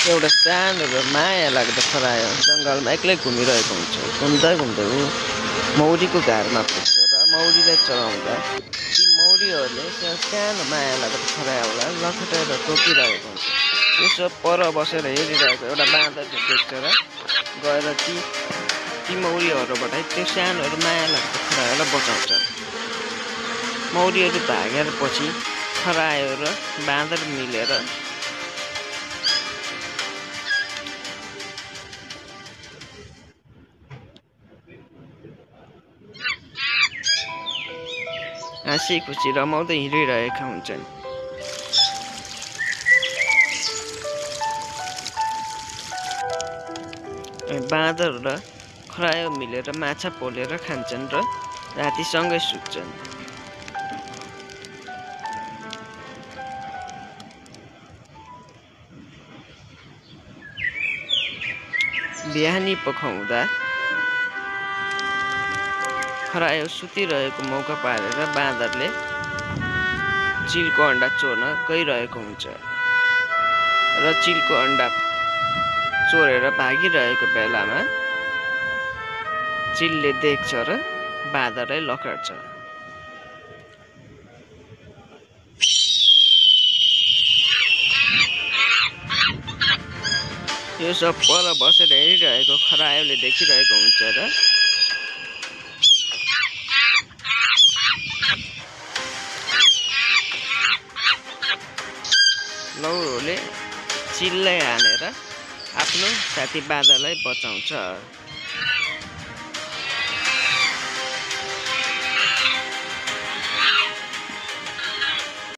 एउटा सानो र माया लाग्दो खरायो जङ्गलमा एक्लै घुमिरहेको हुन्छ। घुम्दै घुम्दै ऊ मौरीको घारमा पुग्छ र मौरीलाई चलाउँदा ती मौरीहरूले सानो माया लाग्दो खरायोलाई लखेटेर टोकिरहेको हुन्छ। त्यसो पर बसेर हेरिरहेको एउटा बाँदरले देख्छ र गएर ती मौरीहरूबाट त्यो सानो र माया लाग्दो खरायोलाई बचाउँछ। मौरीहरू भागेर पछि खरायो र बाँदर मिलेर हाँसी खुसी रमाउँदै हिँडिरहेका हुन्छन्। बाँदर र खरायो मिलेर माछा पोलेर खान्छन् र राति सँगै सुत्छन्। बिहानी पख हुँदा खरायो सुतिरहेको मौका पारेर बाँदरले चिलको अन्डा चोर्न गइरहेको हुन्छ र चिलको अन्डा चोरेर भागिरहेको बेलामा चिलले देख्छ र बाँदरलाई लखेट्छ। यो सब पर बसेर हेरिरहेको खरायोले देखिरहेको हुन्छ र लौरोले चिललाई हानेर आफ्नो साथी बाँदरलाई बचाउँछ।